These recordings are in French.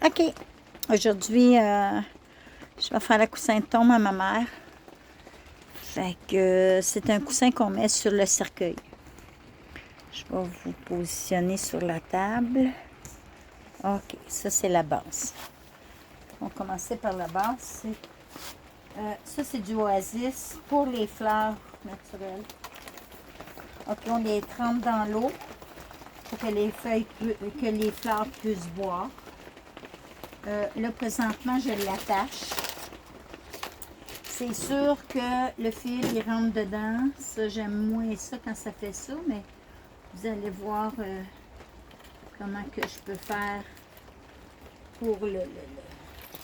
OK. Aujourd'hui, je vais faire la coussin de tombe à ma mère. Fait que c'est un coussin qu'on met sur le cercueil. Je vais vous positionner sur la table. OK, ça c'est la base. On va commencer par la base. Ça c'est du Oasis pour les fleurs naturelles. OK, on les trempe dans l'eau pour que les fleurs puissent boire. Là, présentement, je l'attache. C'est sûr que le fil, il rentre dedans. Ça, j'aime moins ça quand ça fait ça, mais vous allez voir comment que je peux faire pour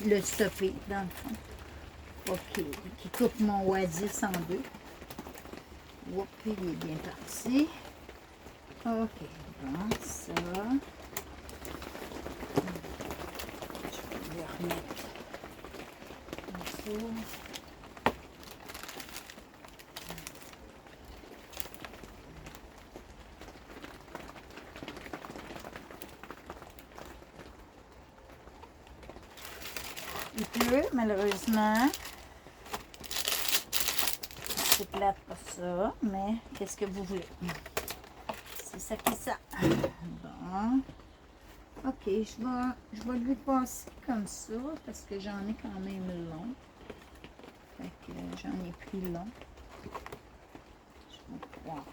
le stopper, dans le fond. Pour qu'il coupe mon oasis en deux. Oups, il est bien parti. OK, bon, ça. Je vais le remettre en dessous. Il pleut, malheureusement. C'est plate pour ça, mais qu'est-ce que vous voulez? C'est ça qui est ça. Bon. OK, je vais lui passer comme ça parce que j'en ai quand même long. Fait que j'en ai pris long. Je vais pouvoir.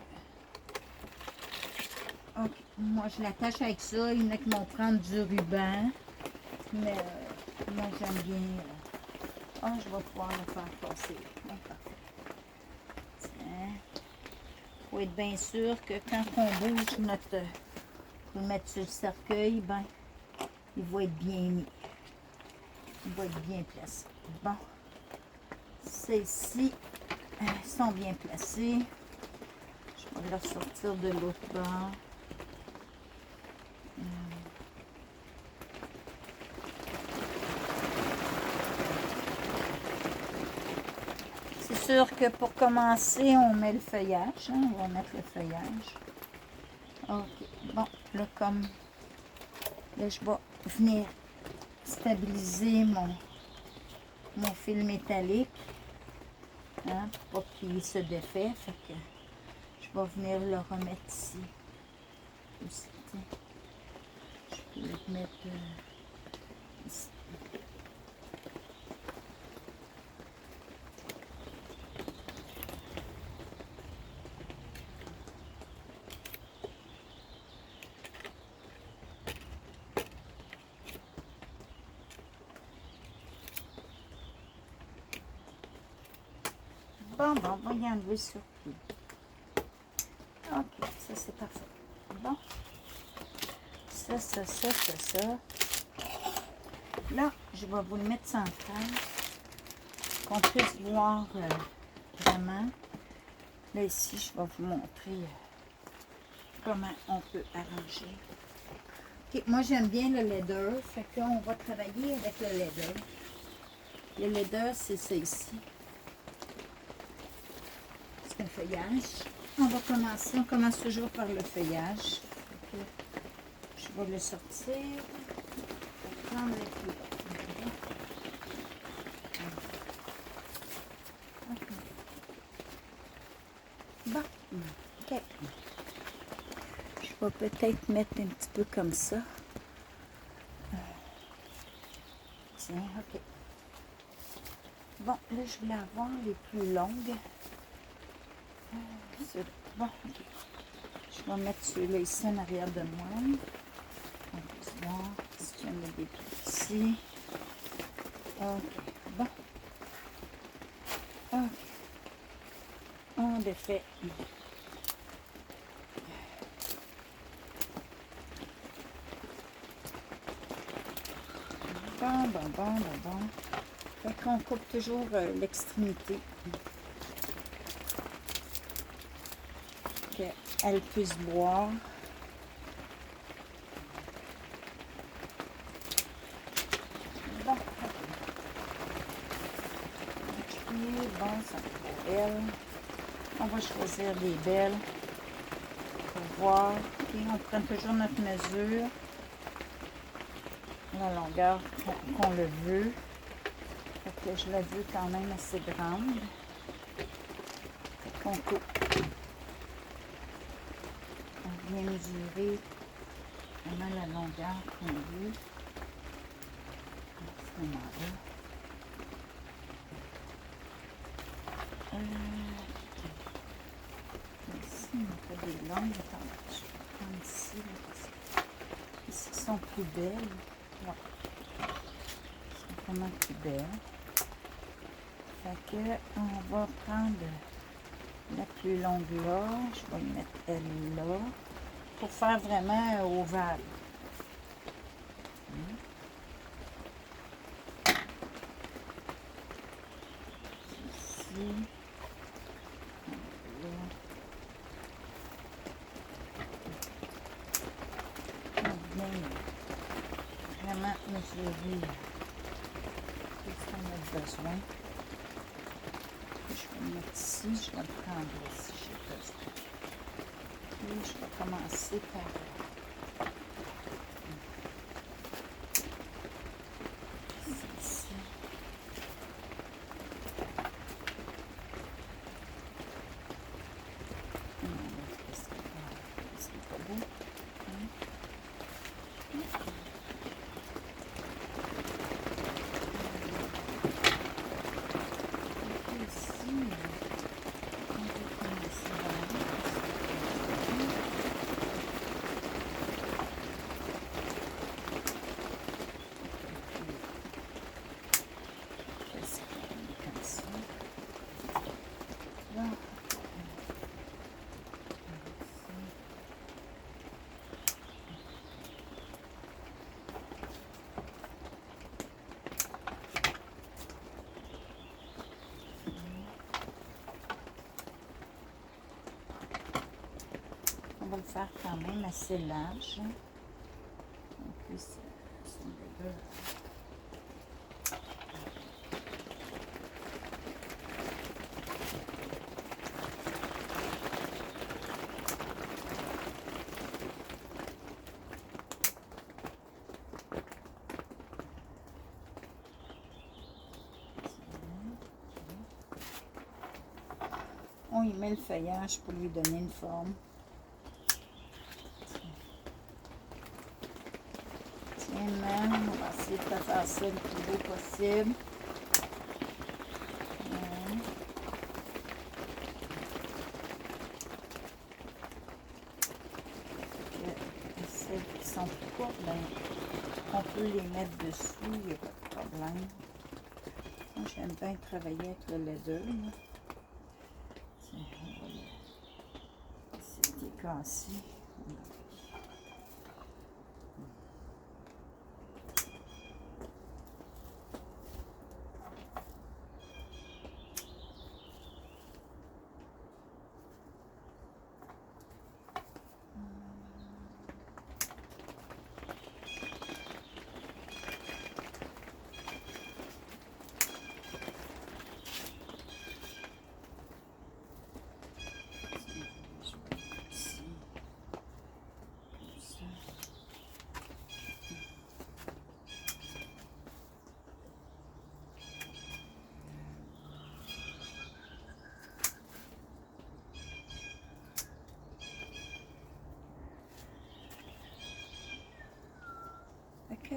OK, moi je l'attache avec ça. Il y en a qui vont prendre du ruban. Mais moi j'aime bien. Je vais pouvoir le faire passer. Bon, parfait. Il faut être bien sûr que quand on bouge pour le mettre sur le cercueil, ben, il va être bien mis. Il va être bien placé. Bon, celles-ci sont bien placées. Je vais les sortir de l'autre bord. C'est sûr que pour commencer, on met le feuillage. Hein? On va mettre le feuillage. OK. Bon, là, là, je vais venir stabiliser mon fil métallique. Hein, pour pas qu'il se défait. Fait que je vais venir le remettre ici. Aussi, je peux le mettre ici. Bon, on va y enlever sur pied. OK, ça c'est parfait. Bon. Ça. Là, je vais vous le mettre central. Qu'on puisse voir vraiment. Là, ici, je vais vous montrer comment on peut arranger. OK, moi, j'aime bien le leather. Fait qu'on va travailler avec le leather. Le leather, c'est ça ici. C'est un feuillage. On commence toujours par le feuillage. Je vais le sortir. Je vais prendre le plus bas. Bon, OK. Je vais peut-être mettre un petit peu comme ça. Tiens, OK. Bon, là, je voulais avoir les plus longues. Bon, OK. Je vais mettre celui-là ici en arrière de moi. On va voir si je mets des plus petits. OK. Bon. OK. On défait. Bon. Fait qu'on coupe toujours l'extrémité. Qu'elle puisse boire. Bon, bon, ça pour elle. On va choisir des belles pour voir. Et on prend toujours notre mesure. la longueur qu'on le veut. Fait que je la veux quand même assez grande. Fait qu'on coupe. On vient mesurer vraiment la longueur qu'on veut. À ce moment-là. Ici, on fait des longues. Attends, je vais prendre ici. Là, parce que ici, elles sont plus belles. Ouais. Elles sont vraiment plus belles. Fait que on va prendre la plus longue là. Je vais mettre elle là. Pour faire vraiment un ovale. Ici. Vraiment mesurer tout ce qu'on a besoin. Je vais le mettre ici, je vais le prendre ici, j'ai besoin. Puis je vais commencer par ici. C'est pas beau. On va le faire quand même assez large. En plus, c'est deux. On y met le feuillage pour lui donner une forme. On va essayer de faire ça le plus beau possible. Celles qui sont plus courtes, ben, on peut les mettre dessus, il n'y a pas de problème. Moi, j'aime bien travailler avec le leather. Tiens, on va essayer de casser.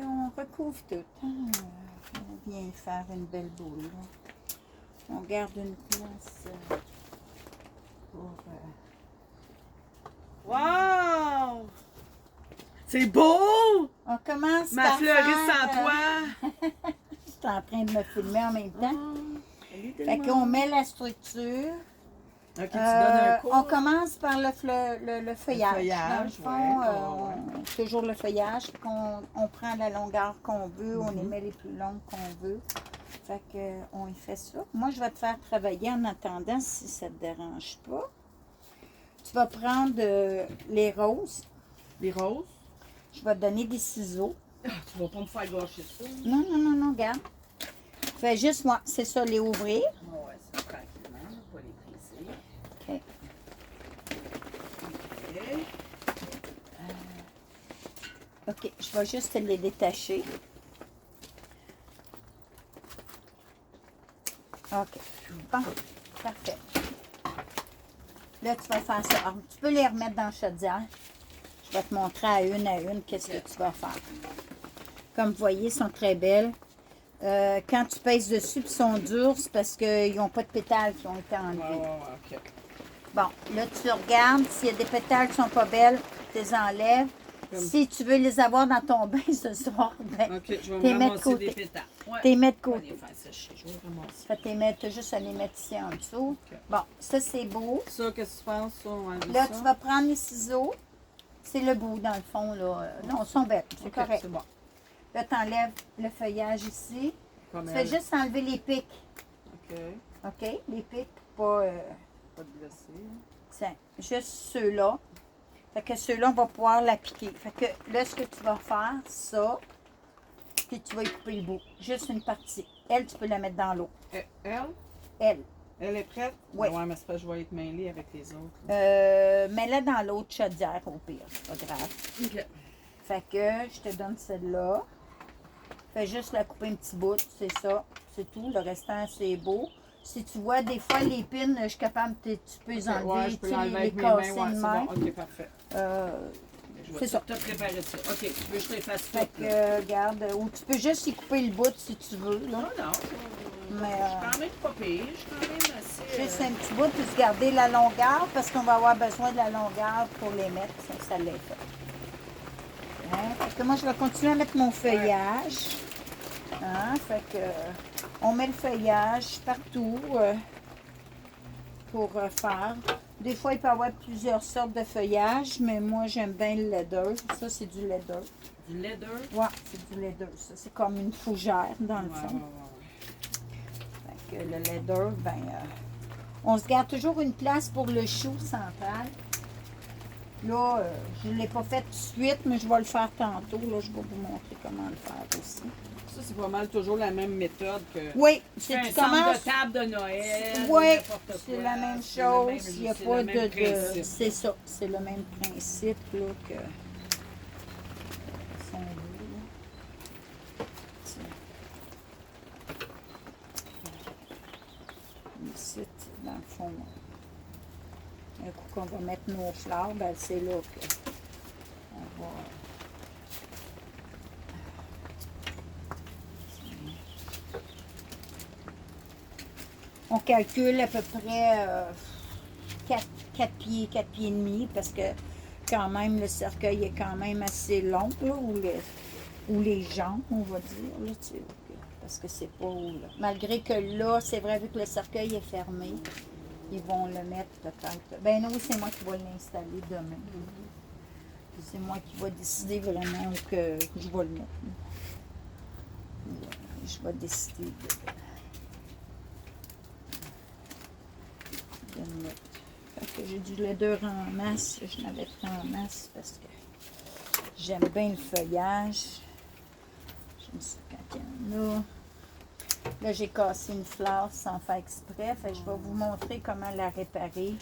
On recouvre tout. Hein? On vient faire une belle boule. Là. On garde une place pour... Wow! C'est beau! On commence Ma par fleuriste faire, sans toi! Je suis en train de me filmer en même temps. Oh, Fait qu'on met la structure. Ok, tu donnes un cours. On commence par le feuillage. Le feuillage, dans le fond, ouais. toujours le feuillage. On prend la longueur qu'on veut, on les Mhm. met les plus longues qu'on veut. Fait qu'on y fait ça. Moi, je vais te faire travailler en attendant, si ça ne te dérange pas. Tu vas prendre les roses. Les roses. Je vais te donner des ciseaux. Ah, tu vas pas me faire gâcher ça. Non, non, non, non, regarde. Fais juste moi, c'est ça, les ouvrir. Ouais, c'est tranquillement, on va les briser. OK. Ok. OK, je vais juste les détacher. OK. Bon, parfait. Là, tu vas faire ça. Alors, tu peux les remettre dans la chaudière. Je vais te montrer à une qu'est-ce que tu vas faire. Comme vous voyez, ils sont très belles. Quand tu pèses dessus et ils sont durs, c'est parce qu'ils n'ont pas de pétales qui ont été enlevés. OK. Bon, là, tu regardes. S'il y a des pétales qui ne sont pas belles, tu les enlèves. Si tu veux les avoir dans ton bain ce soir, ben, OK, je vais t'es me mettre de ramasser des côté. pétales. Ouais. T'es mettre de Je vais côté. les faire sécher. Je vais les ramasser. Fait que t'as juste à les mettre ici en dessous. OK. Bon, ça, c'est beau. Ça, qu'est-ce que tu penses? Ça, on va enlever Là, ça. tu vas prendre les ciseaux. C'est le bout, dans le fond, là. Non, ils sont belles. C'est OK, correct. c'est bon. Là, tu enlèves le feuillage ici. Comme Tu elle. fais juste enlever les pics. OK. OK? Les pics pour pas... Pas de blessé. tiens, juste ceux-là. Fait que ceux-là, on va pouvoir l'appliquer. Fait que là, ce que tu vas faire, ça, puis tu vas y couper le bout. Juste une partie. Elle, tu peux la mettre dans l'eau. Elle? Elle. Elle est prête? Oui. Ouais, mais c'est pas que je vais être mêlée avec les autres. Là. Mets-la dans l'autre chaudière, au pire. C'est pas grave. OK. Fait que je te donne celle-là. Fais juste la couper un petit bout, c'est ça. C'est tout. Le restant, c'est beau. Si tu vois, des fois, les pins, je suis capable, tu peux les enlever, Ouais, je peux tu sais, l'enlever les avec mes mains. casser Ouais, de c'est même. bon. OK, parfait. Je vais C'est ça. te préparer ça. OK, tu veux que je te les fasse Fait toutes, là? que, regarde, ou tu peux juste y couper le bout si tu veux, là. Non, non. Mais, Je suis quand même pas pire. Je suis quand même assez... Juste un petit bout, puis se garder la longueur, parce qu'on va avoir besoin de la longueur pour les mettre, ça l'est fait. Hein? Fait que moi, je vais continuer à mettre mon feuillage. Hein? Fait que, on met le feuillage partout pour faire. Des fois, il peut y avoir plusieurs sortes de feuillage, mais moi, j'aime bien le leather. Ça, c'est du leather. Du leather? Ouais, c'est du leather, ça. C'est comme une fougère, dans le fond. Fait que le leather, ben, on se garde toujours une place pour le chou central. Là, je ne l'ai pas fait tout de suite, mais je vais le faire tantôt. Là, je vais vous montrer comment le faire aussi. Ça, c'est pas mal toujours la même méthode que... Oui, Tu c'est fais un tu centre commences. de table de Noël, Oui, n'importe quoi. c'est la même C'est le même- chose. Il n'y a c'est pas le même de. principe. C'est ça, c'est le même principe là, que. Si on veut, là. Tiens. Ici, dans le fond, un coup qu'on va mettre nos fleurs, ben, c'est là que on va. On calcule à peu près 4 pieds, 4 pieds et demi, parce que quand même, le cercueil est quand même assez long, là, ou les jambes, on va dire, là, tu sais, parce que c'est pas haut, là. Malgré que là, c'est vrai, vu que le cercueil est fermé, ils vont le mettre peut-être. Ben oui, c'est moi qui vais l'installer demain. Puis c'est moi qui vais décider vraiment que je vais le mettre. Je vais décider de le mettre. Fait que j'ai du leather en masse. Je l'avais pris en masse parce que j'aime bien le feuillage. J'aime ça quand il y en a. Là, j'ai cassé une fleur sans faire exprès. Fait que je vais vous montrer comment la réparer.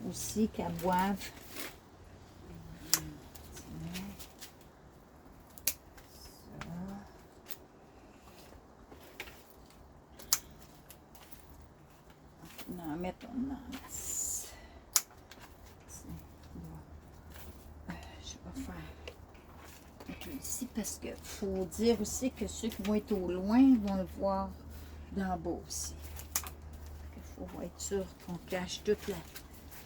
Aussi, qu'elle boive. En mettre en masse. Je vais faire ici parce qu'il faut dire aussi que ceux qui vont être au loin vont le voir d'en bas aussi. Il faut être sûr qu'on cache toute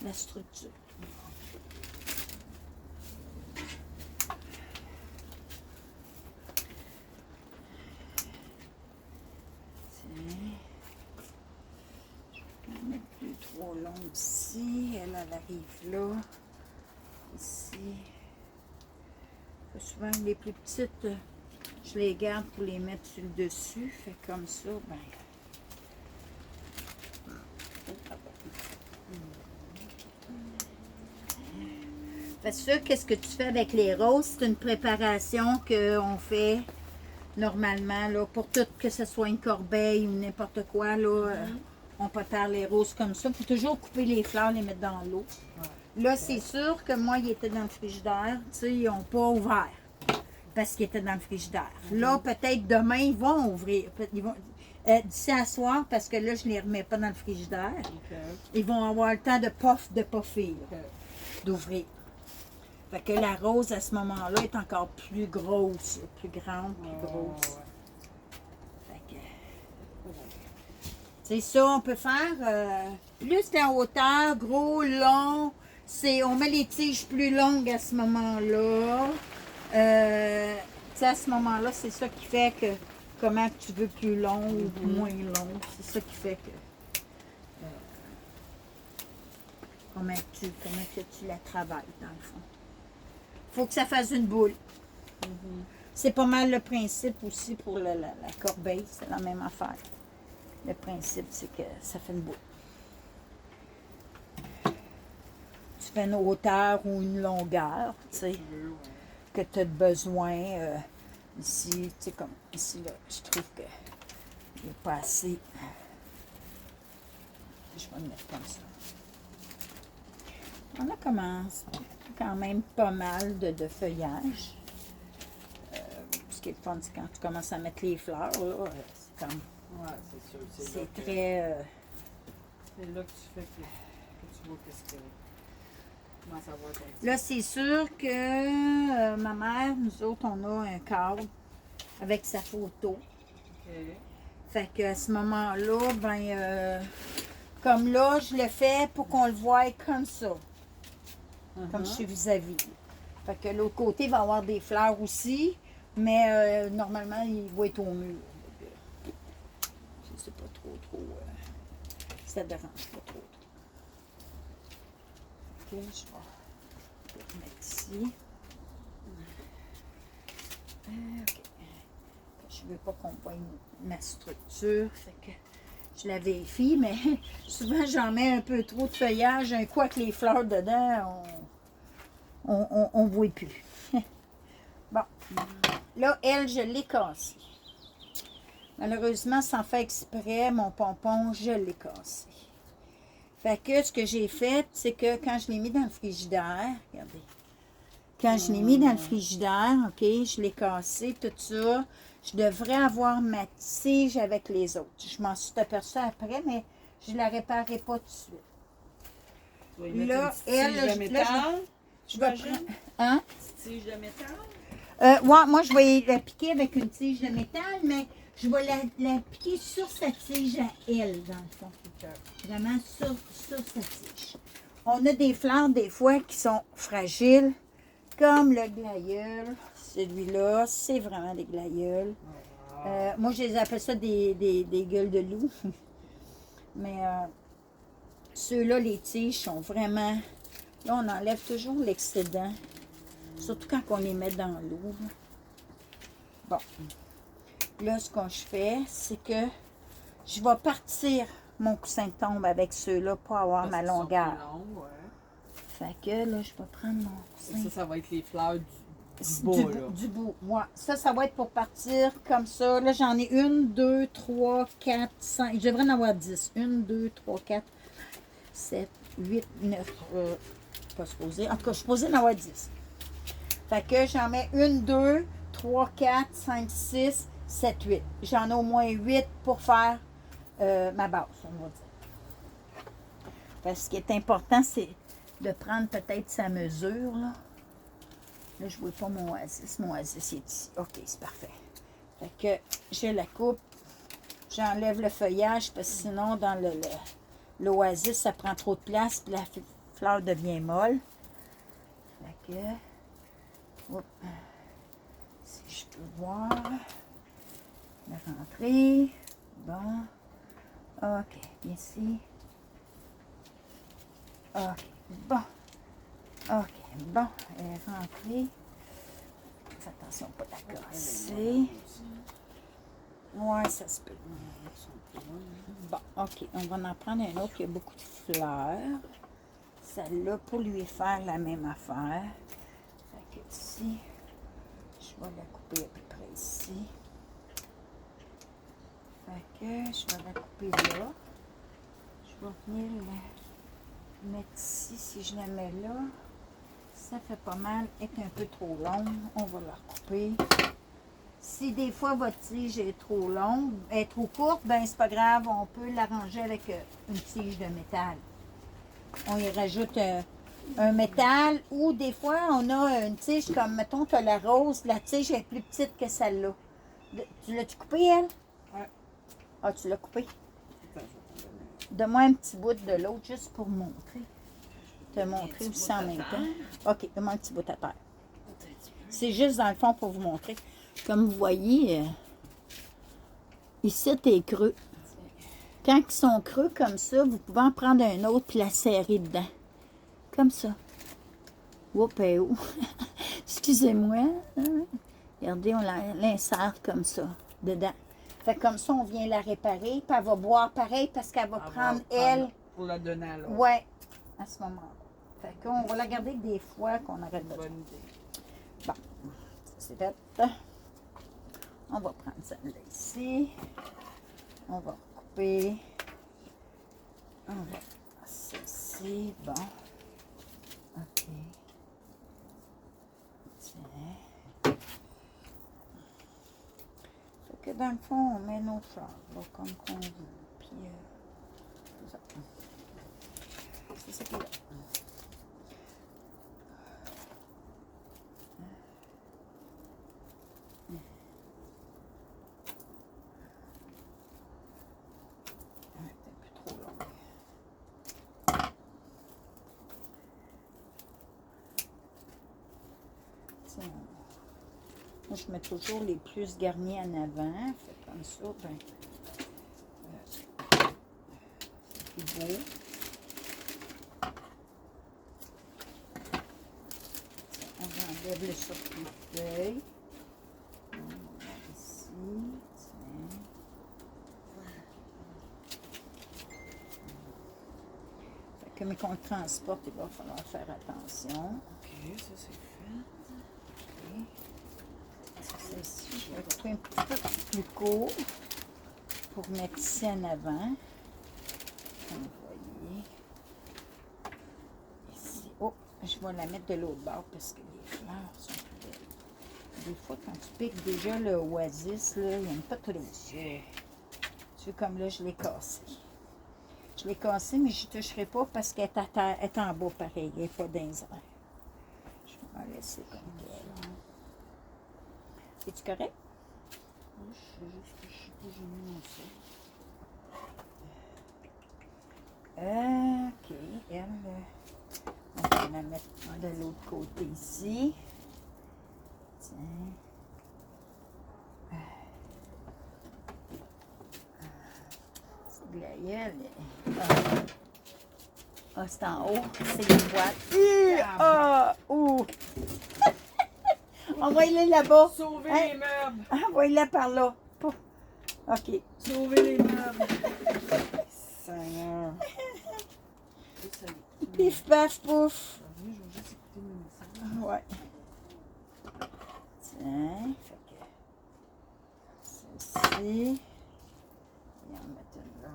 la structure. Trop longue ici, elle arrive là, ici. Souvent les plus petites, je les garde pour les mettre sur le dessus, fait comme ça, ben. Fait ça, qu'est-ce que tu fais avec les roses? C'est une préparation qu'on fait normalement là, pour tout, que ce soit une corbeille ou n'importe quoi là. On prépare les roses comme ça. Il faut toujours couper les fleurs, les mettre dans l'eau. Ouais. Là, c'est sûr que moi, ils étaient dans le frigidaire. Tu sais, ils n'ont pas ouvert parce qu'ils étaient dans le frigidaire. Là, peut-être demain, ils vont ouvrir. D'ici à soir, parce que là, je ne les remets pas dans le frigidaire. OK. Ils vont avoir le temps de poffer, là, OK. d'ouvrir. Fait que la rose, à ce moment-là, est encore plus grosse, plus grande, plus grosse. Fait que, c'est ça, on peut faire plus en hauteur, gros, long. On met les tiges plus longues à ce moment-là. Tu sais, à ce moment-là, c'est ça qui fait que comment tu veux plus long ou moins long. C'est ça qui fait que comment que tu la travailles, dans le fond. Faut que ça fasse une boule. C'est pas mal le principe aussi pour la corbeille. C'est la même affaire. Le principe, c'est que ça fait une boule. Tu fais une hauteur ou une longueur, tu sais, que tu as besoin. Ici, tu sais, comme ici, là, je trouve que il n'est pas assez. Je vais le mettre comme ça. On a commencé quand même pas mal de feuillage. Ce qui est le fun, c'est quand tu commences à mettre les fleurs, là, c'est comme. Ouais, c'est sûr. C'est là que- très. C'est là que tu fais que tu vois qu'est-ce que. Comment ça va être. Là, c'est sûr que ma mère, nous autres, on a un cadre avec sa photo. OK. Fait qu'à ce moment-là, ben, comme là, je le fais pour qu'on le voie comme ça, comme je suis vis-à-vis. Fait que l'autre côté va avoir des fleurs aussi, mais normalement, il va être au mur. Je sais pas trop, ça dérange pas trop. Ok, je vais le mettre ici. Ok. Je veux pas qu'on voie ma structure, fait que je la vérifie, mais souvent j'en mets un peu trop de feuillage, un coup avec les fleurs dedans, on ne voit plus. Bon, là, elle, je l'ai cassée. Malheureusement, sans faire exprès, mon pompon, je l'ai cassé. Fait que ce que j'ai fait, c'est que quand je l'ai mis dans le frigidaire, regardez, quand je l'ai mis dans le frigidaire, ok, je l'ai cassé, tout ça, je devrais avoir ma tige avec les autres. Je m'en suis aperçue après, mais je ne la réparerai pas tout de suite. Tu vas y mettre Là, une petite elle, tige de métal. Je vais prendre. Hein? Petite tige de métal. Ouais, moi, je vais la piquer avec une tige de métal, mais je vais la piquer sur sa tige à elle, dans le fond. Vraiment sur sa tige. On a des fleurs, des fois, qui sont fragiles, comme le glaïeul. Celui-là, c'est vraiment des glaïeuls. Moi, je les appelle ça des gueules de loup. Mais ceux-là, les tiges sont vraiment... Là, on enlève toujours l'excédent. Surtout quand on les met dans l'eau. Bon. Là, ce que je fais, c'est que je vais partir mon coussin de tombe avec ceux-là pour avoir ma longueur. Fait que là, je vais prendre mon coussin. Ça va être les fleurs du bout. là. Du bout, ouais. Ça va être pour partir comme ça. Là, j'en ai 1, 2, 3, 4, 5. Je devrais en avoir 10. 1, 2, 3, 4, 7, 8, 9. Pas supposé. En tout cas, je suis supposée en avoir 10. Fait que j'en mets 1, 2, 3, 4, 5, 6, 7, 8. J'en ai au moins 8 pour faire ma base, on va dire. Parce que ce qui est important, c'est de prendre peut-être sa mesure, là. Là, je ne vois pas mon oasis. Mon oasis est ici. OK, c'est parfait. Fait que je la coupe. J'enlève le feuillage parce que sinon, dans l'oasis, ça prend trop de place puis la fleur devient molle. Fait que... Oups. Si je peux voir... La rentrée. Bon. OK. Ici. OK. Bon. OK. Bon. Elle est rentrée. Fais attention, pas la casser. Ouais, ça se peut. Bon, OK. On va en prendre un autre qui a beaucoup de fleurs. Celle-là, pour lui faire la même affaire. Fait que ici, je vais la couper à peu près ici. Fait que je vais la couper là. Je vais venir la mettre ici. Si je la mets là, ça fait pas mal. Elle est un peu trop longue. On va la recouper. Si des fois votre tige est trop longue, est trop courte, ben c'est pas grave, on peut l'arranger avec une tige de métal. On y rajoute un métal ou des fois on a une tige comme, mettons, tu as la rose, la tige est plus petite que celle-là. Tu l'as-tu coupée, elle? Ouais. Ah, tu l'as coupée? Attends, je vais t'en donner Donne-moi un petit bout de l'autre juste pour montrer. Te un montrer petit aussi bout en de même terre. temps. OK, donne-moi un petit bout à terre. Attends un petit peu. C'est juste dans le fond pour vous montrer. Comme vous voyez, ici, t'es creux. Quand ils sont creux comme ça, vous pouvez en prendre un autre puis la serrer dedans. Comme ça. Oups, et oh. Excusez-moi. Hein? Regardez, on l'insère comme ça, dedans. Fait que comme ça, on vient la réparer, puis elle va boire pareil parce qu'elle va On va prendre, elle. pour la donner à l'autre. Ouais, à ce moment-là. Fait qu'on va la garder des fois qu'on arrête de. Bonne idée. Bon, c'est fait. On va prendre celle-là ici. On va couper. On va ceci. Bon. OK. Tiens. Fait que dans le fond, on met nos chars, là, comme qu'on veut. Puis, c'est ça. C'est ça qui est là. Moi, je mets toujours les plus garnis en avant. Fait comme ça, ben, c'est beau. On enlève le surplis-feuille. On va ici. Tiens. Fait que, mais qu'on le transporte, il va falloir faire attention. OK, ça c'est fait. OK. Celle-ci, je vais couper un petit peu plus court pour mettre ici en avant. Comme vous voyez. Ici. Oh, je vais la mettre de l'autre bord parce que les fleurs sont plus belles. Des fois, quand tu piques déjà le oasis, là, il n'aime pas trop ça. Tu vois, comme là, je l'ai cassé. Je l'ai cassé, mais je ne toucherai pas parce qu'elle est à terre, elle est en bas pareil, elle n'est pas dans les airs. Je vais la laisser comme ça. Es-tu correct? Oui, je sais juste que je sais pas, j'ai mis mon ça. OK. Elle, on va la mettre de l'autre côté ici. Tiens. C'est de la gueule. Ah, c'est en haut. C'est la boîte. Ah! Ouh! Envoyez-les là-bas. Sauver Hein? les meubles! Envoyez-les par là. Pouf. OK. Sauver les meubles! Seigneur! Pif, paf, pouf. Je vais juste écouter mes messages. Ouais. Tiens, fait que ceci. Et on met une là.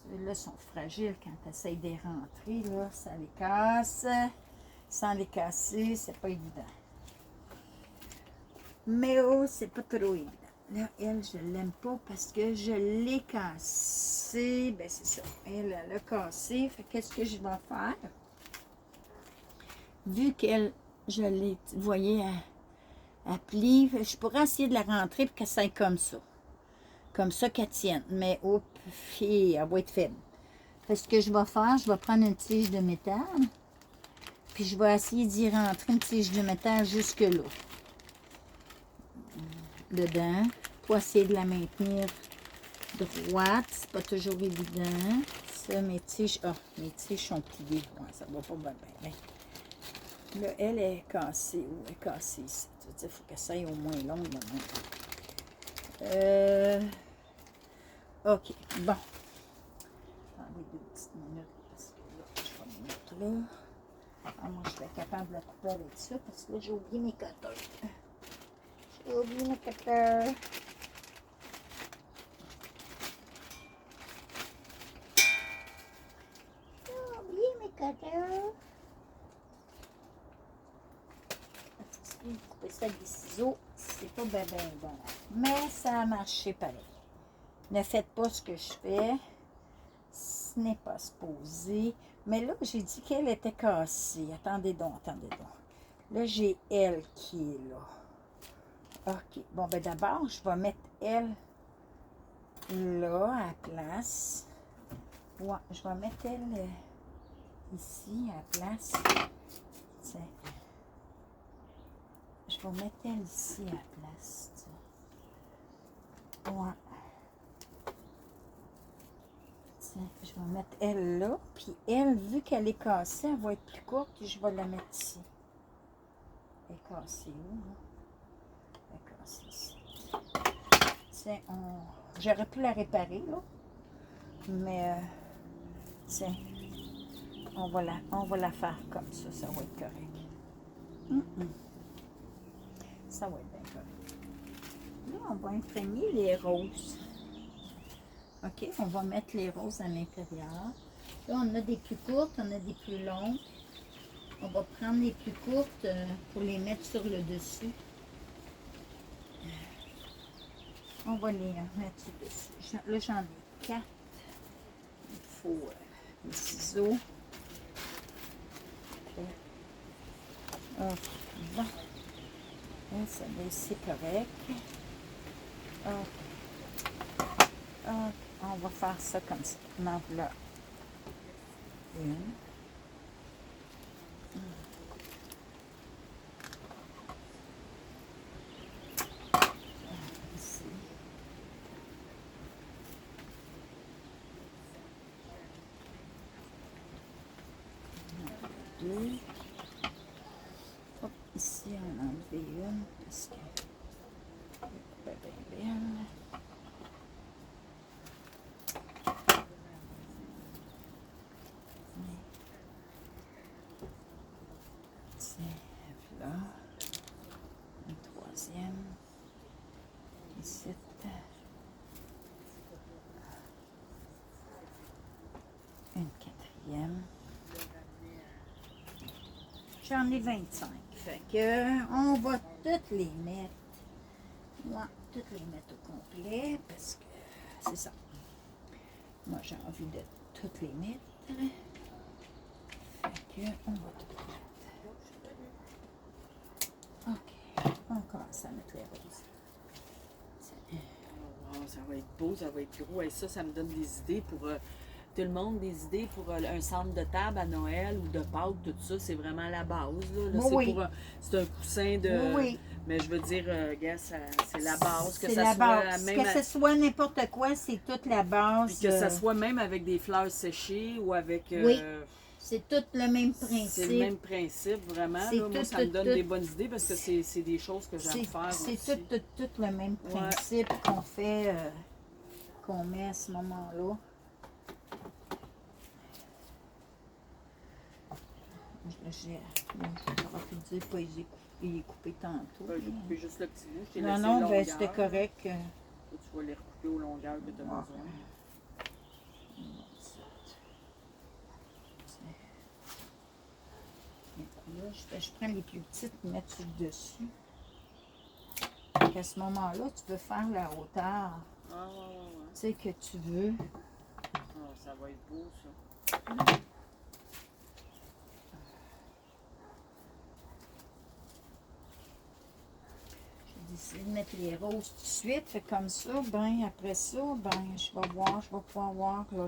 Ceux-là sont fragiles quand tu essaies de les rentrer, là, ça les casse. Sans les casser, c'est pas évident. Mais oh, c'est pas trop évident. Là, elle, je l'aime pas parce que je l'ai cassé. Ben, c'est ça. Elle a cassé. Fait qu'est-ce que je vais faire? Vu qu'elle, je l'ai, vous voyez, elle plie, je pourrais essayer de la rentrer pour qu'elle soit comme ça. Comme ça qu'elle tienne. Mais, oups, elle va être faible. Fait ce que je vais faire, je vais prendre une tige de métal. Puis je vais essayer d'y rentrer une tige de métal jusque là. Dedans, pour essayer de la maintenir droite. C'est pas toujours évident. Ça, mes tiges sont pliées. Ouais, ça va pas bien, bien. Là, elle est cassée. Où elle est cassée ici? Il faut qu'elle soit au moins longue. OK, bon. Attendez 2 petites minutes parce que là, je vais me mettre là. Ah, moi, je suis capable de la couper avec ça parce que là, j'ai oublié mes cutters. J'ai oublié mes cutters. Couper ça avec des ciseaux, c'est pas bien bon. Mais ça a marché pareil. Ne faites pas ce que je fais. Ce n'est pas supposé. Mais là, j'ai dit qu'elle était cassée. Attendez donc, attendez donc. Là, j'ai elle qui est là. OK. Bon, ben d'abord, je vais mettre elle là, à la place. Ouais, je vais mettre elle ici, à la place. Tiens. Je vais mettre elle ici, à la place. Tiens. Ouais. Tiens, je vais mettre elle là. Puis elle, vu qu'elle est cassée, elle va être plus courte. Puis je vais la mettre ici. Elle est cassée où, là? Elle est cassée ici. Tiens, j'aurais pu la réparer, là. Mais, tiens, on va la faire comme ça. Ça va être correct. Ça va être bien correct. Là, on va imprégner les roses. OK, on va mettre les roses à l'intérieur. Là, on a des plus courtes, on a des plus longues. On va prendre les plus courtes pour les mettre sur le dessus. On va les mettre sur le dessus. Là, j'en ai 4. Il faut les ciseaux. OK, bon. Là, ça c'est correct. OK. OK. On va faire ça comme ça. On en voilà une. Ici. Deux. Hop, ici, on a enlevé une parce que elle est bien belle. Là, une troisième, ici, une quatrième. J'en ai 25. Fait que on va toutes les mettre. Moi, toutes les mettre au complet parce que c'est ça. Moi, j'ai envie de toutes les mettre. Fait que on va toutes les mettre. OK. On commence à mettre les roses. Wow, ça va être beau, ça va être gros. Et ça me donne des idées pour tout le monde, des idées pour un centre de table à Noël ou de Pâques, tout ça. C'est vraiment la base. Là. Oui. C'est un coussin de. Oui. Mais je veux dire, gars, c'est la base. Que C'est ça la soit base. même. Que ce soit n'importe quoi, c'est toute la base. Puis que ça soit même avec des fleurs séchées ou avec. Oui. C'est tout le même principe. C'est le même principe, vraiment. Là. Moi, ça me donne des bonnes idées parce que c'est des choses que j'aime faire. C'est tout le même principe qu'on fait, qu'on met à ce moment-là. J'aurais pu dire pas les couper tantôt. J'ai coupé juste le petit bout. Je t'ai Non, laissé non, ben longueur. c'était correct. Tu vas les recouper aux longueurs que tu as besoin. Là, je prends les plus petites et mettre sur le dessus. À ce moment-là, tu peux faire la hauteur. Tu sais que tu veux. Ça va être beau, ça. J'ai décidé de mettre les roses tout de suite. Fait comme ça, ben après ça, ben je vais pouvoir voir là,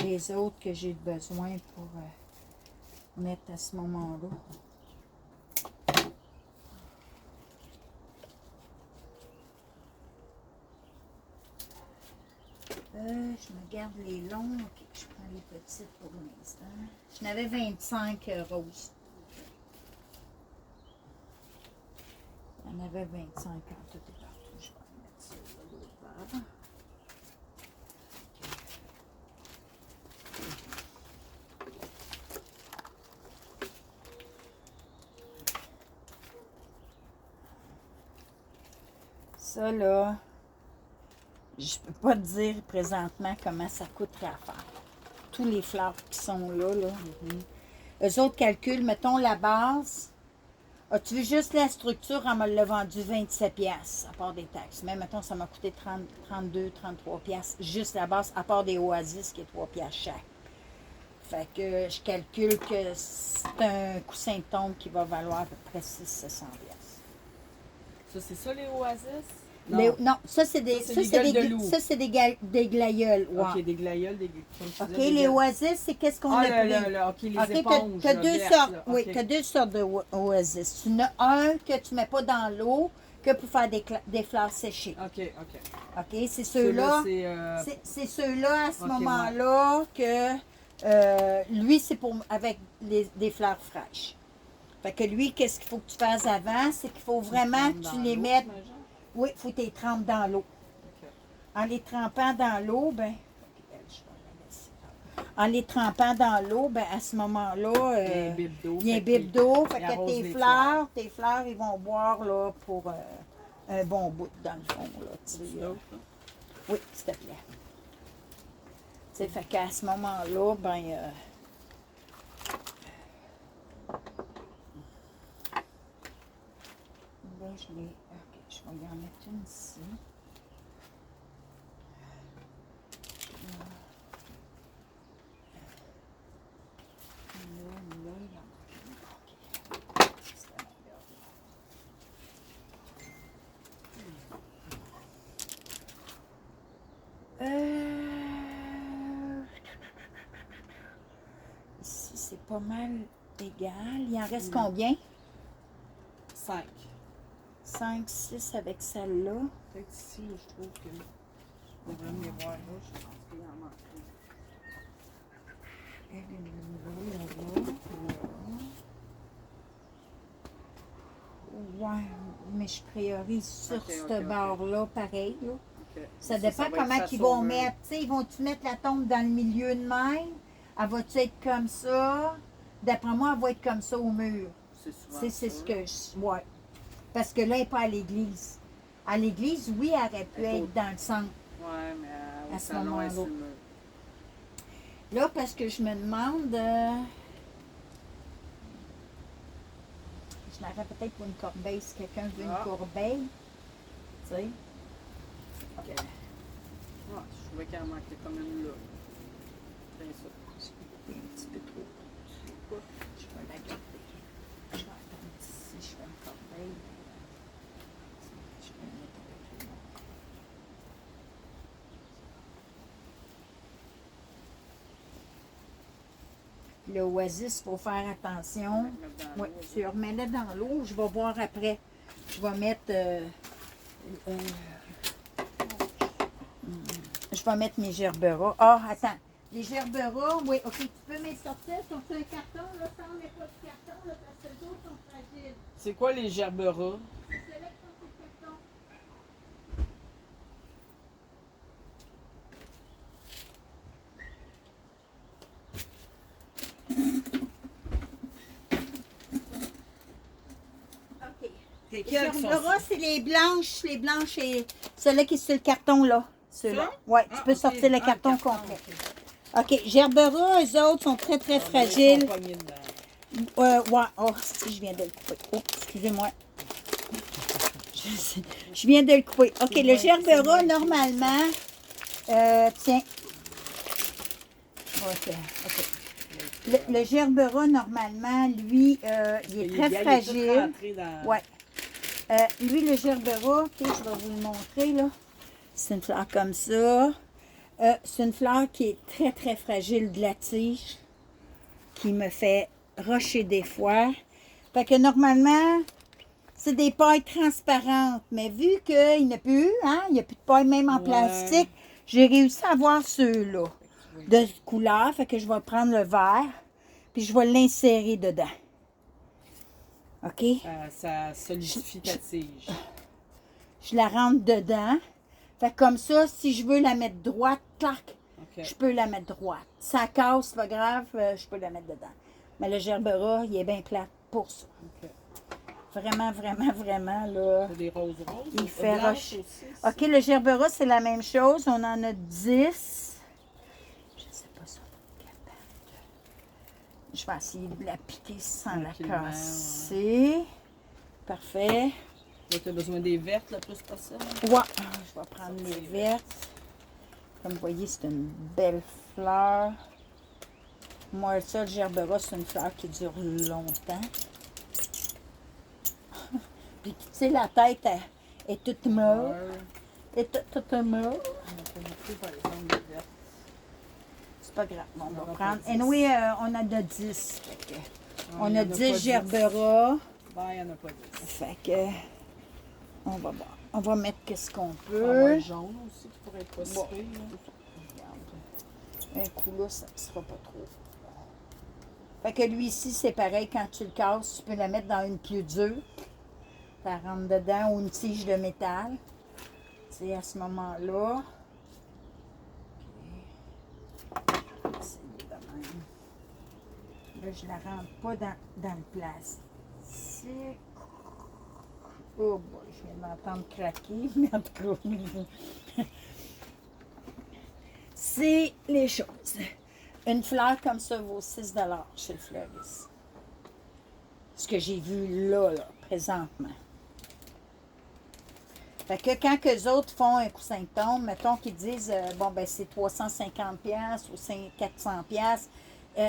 les autres que j'ai besoin pour mettre à ce moment-là. Je me garde les longs. OK, je prends les petites pour l'instant. J'en avais 25 roses. Il y en avait 25 en tout et partout. Je vais en mettre ça de l'autre bord. Ça là, je peux pas te dire présentement comment ça coûterait à faire. tous les fleurs qui sont là. Eux autres calculent, mettons la base. As-tu vu juste la structure, on me l'a vendu 27 piastres, à part des taxes. Mais mettons, ça m'a coûté 30, 32, 33 piastres, juste la base, à part des oasis qui est 3 piastres chaque. Fait que je calcule que c'est un coussin de tombe qui va valoir à peu près 600-700 piastres. Ça, c'est ça, les oasis? Non, ça, c'est des, Ça, c'est des gueules de loup. ça, c'est des glaïeuls. Ouais. OK, des glaïeuls, comme tu OK, disais, des les gueules. oasis, c'est qu'est-ce qu'on Ah, a pris? OK, les OK, éponges. t'as là, deux vertes, sortes. là. Oui, OK. tu as deux sortes de oasis. Tu en as un que tu ne mets pas dans l'eau que pour faire des fleurs séchées. OK. OK, c'est ceux-là. Ceux-là, C'est ceux-là, à ce OK, moment-là, que lui, c'est pour avec des fleurs fraîches. Fait que lui, qu'est-ce qu'il faut que tu fasses avant? C'est qu'il faut vraiment que tu les mettes. Oui, il faut que tu les trempes dans l'eau. OK. En les trempant dans l'eau, ben. En les trempant dans l'eau, ben à ce moment-là, Il y a un bib d'eau. il y a un bib d'eau. Fait il que arrose les tes fleurs, ils vont boire là, pour un bon bout dans le fond. Là, tu sais, oui, s'il te plaît. Tu sais, fait qu'à ce moment-là, ben. Là, je vais y en mettre une ici. Ici, c'est pas mal égal. Il en reste combien? 5. 5, 6 avec celle-là. Peut-être ici, là, je trouve que je devrais me les voir là. Je pense qu'il en manque. Elle est là, là. Ouais, mais je priorise sur ce bord-là, pareil. Là. OK. Ça dépend comment ils vont mettre. Tu sais, ils vont-tu mettre la tombe dans le milieu de même? Elle va-tu être comme ça? D'après moi, elle va être comme ça au mur. C'est souvent C'est ça. ce que je... Ouais. Parce que là, elle n'est pas à l'église. À l'église, oui, elle aurait pu être dans le centre. Ouais, mais À au ce salon, elle est moment-là. sur le mur. Là, parce que je me demande... Je l'aurais peut-être pour une corbeille, si quelqu'un veut une corbeille. Tu sais? OK. Ouais, je trouvais qu'elle manquait quand même là. C'est ça. C'est un petit peu trop. Je vais la garder. Je vais attendre ici, je fais une corbeille. Je vais le mettre avec le nom. Le oasis, il faut faire attention. Oui, tu remets-le dans l'eau. Je vais voir après. Je vais mettre... je vais mettre mes gerberas. Ah, attends. Les gerberas, oui, OK. Tu peux me les sortir? Sont sur un carton? Là, ça on n'est pas de carton, là, parce que les autres sont fragiles. C'est quoi les gerberas? C'est ceux-là qui sont sur le carton. OK. Les gerberas, c'est les blanches et celle-là qui est sur le carton, là. Ceux-là. Oui, tu peux sortir le carton complet. OK. Gerberas, eux autres, sont très, très fragiles. Ouais. Oh, si je viens de le couper. Oh, excusez-moi. Je viens de le couper. OK, le gerbera, normalement... tiens. OK. Le gerbera, normalement, lui, il est très fragile. Ouais. Lui, le gerbera, OK, je vais vous le montrer, là. C'est une fleur comme ça. C'est une fleur qui est très, très fragile de la tige, qui me fait rocher des fois. Fait que normalement, c'est des pailles transparentes. Mais vu qu'il n'y a plus, hein, il n'y a plus de paille même en plastique, j'ai réussi à avoir ceux-là de couleur. Fait que je vais prendre le vert, puis je vais l'insérer dedans. OK? Ça solidifie ta tige. Je la rentre dedans. Fait que comme ça, si je veux la mettre droite, clac, je peux la mettre droite. Ça casse, c'est pas grave, je peux la mettre dedans. Mais le gerbera, il est bien plat pour ça. Vraiment, vraiment, vraiment, là. Des roses. Il fait roche. OK, le gerbera, c'est la même chose. On en a 10. Je sais pas ça. Je vais essayer de la piquer sans la Tranquillement, casser. Parfait. Là, tu as besoin des vertes le plus possible. Ouais, je vais prendre les vertes. Comme vous voyez, c'est une belle fleur. Moi, ça, le gerbera, c'est une fleur qui dure longtemps. Puis, tu sais, la tête est toute molle. Ouais. Et toute molle. On a pas beaucoup, par exemple, de vertes. C'est pas grave. On On va aura prendre. pas 10. Anyway, on a de 10. Fait que on il y a en 10 pas 10. gerbera. Ben, il n'y en a pas 10. Fait que. On va voir. On va mettre qu'est-ce qu'on On peut. va avoir le jaune aussi qui pourrait être pas si Bon. pire, là. Un coup là, ça ne sera pas trop. Fait que lui ici, c'est pareil, quand tu le casses, tu peux le mettre dans une plus dure. Ça rentre dedans ou une tige de métal. Tu sais, à ce moment-là. Ok. C'est de même. Là, je la rentre pas dans le plastique. Oh boy, je viens de m'entendre craquer, mais en tout cas. C'est les choses. Une fleur comme ça vaut 6 $ chez le fleuriste. Ce que j'ai vu là, présentement. Fait que quand eux autres font un coussin de tombe, mettons qu'ils disent, bon, ben c'est 350$ ou 400$.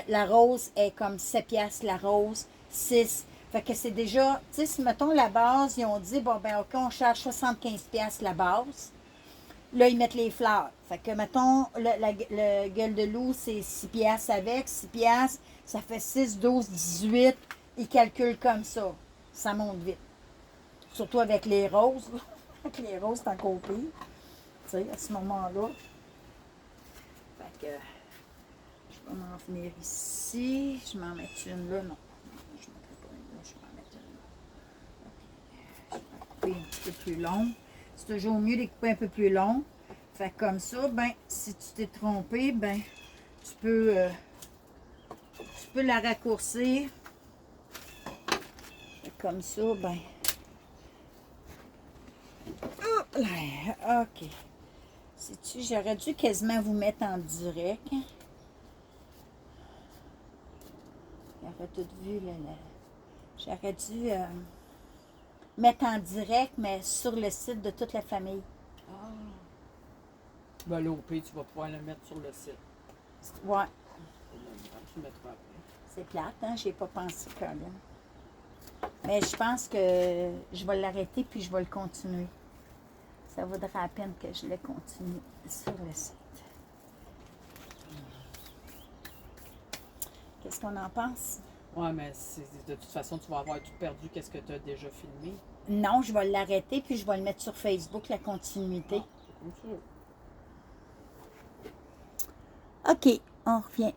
La rose est comme 7$ la rose, 6. Fait que c'est déjà, tu sais, si mettons la base, ils ont dit, bon, ben OK, on charge 75$ la base. Là, ils mettent les fleurs. Fait que, mettons, le gueule de loup, c'est 6$ avec. 6$, ça fait 6, 12, 18. Ils calculent comme ça. Ça monte vite. Surtout avec les roses. Là. Avec les roses, c'est encore pire. Tu sais, à ce moment-là. Fait que, je vais m'en venir ici. Je m'en mets une là. Non. Je ne mettrai pas une là. Je vais en mettre une là. OK. Je vais couper un petit peu plus long. C'est toujours mieux de les couper un peu plus long. Fait que comme ça, ben, si tu t'es trompé, ben, tu peux la raccourcir. Fait que comme ça, ben. Hop là, OK. Sais-tu, j'aurais dû quasiment vous mettre en direct. J'aurais tout vu, là. J'aurais dû mettre en direct, mais sur le site de toute la famille. Ah. Ben, l'OP, tu vas pouvoir le mettre sur le site. Ouais. Tu le mettras après. C'est plate, hein? J'y ai pas pensé, Colin. Mais je pense que je vais l'arrêter puis je vais le continuer. Ça vaudra la peine que je le continue sur le site. Qu'est-ce qu'on en pense? Ouais, mais de toute façon, tu vas avoir tout perdu. Qu'est-ce que tu as déjà filmé? Non, je vais l'arrêter puis je vais le mettre sur Facebook, la continuité. Ah, c'est comme ça. OK, on revient.